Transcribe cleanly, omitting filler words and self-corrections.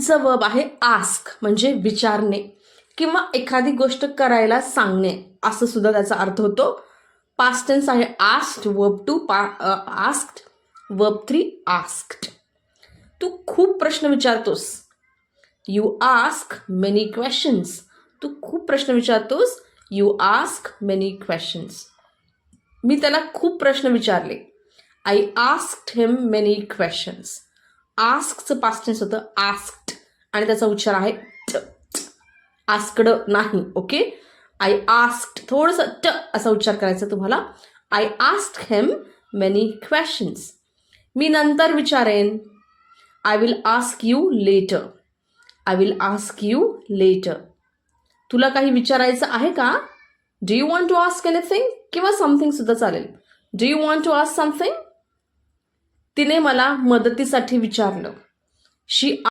पुढचं वर्ब आहे आस्क, म्हणजे विचारणे किंवा एखादी गोष्ट करायला सांगणे असं सुद्धा त्याचा अर्थ होतो. पास्ट टेन्स आहे asked, verb 2 asked, verb 3 asked. तू खूप प्रश्न विचारतोस. You ask many questions. तू खूप प्रश्न विचारतोस. You ask many questions. मी त्याला खूप प्रश्न विचारले. I asked him many questions. आस्कचं पास्ट टेन्स होतं आस्क्ड आणि त्याचा उच्चार आहे ट. आस्क्ड नाही. ओके. आय आस्क्ड, थोडंसं ट असा उच्चार करायचा तुम्हाला. I asked him many questions. मी नंतर विचारेन. I will ask you later. I will ask you later. तुला काही विचारायचं आहे का? Do you want to ask anything? किंवा समथिंग सुद्धा चालेल. Do you want to ask something? तिने मला मदतीसाठी विचारलं. शी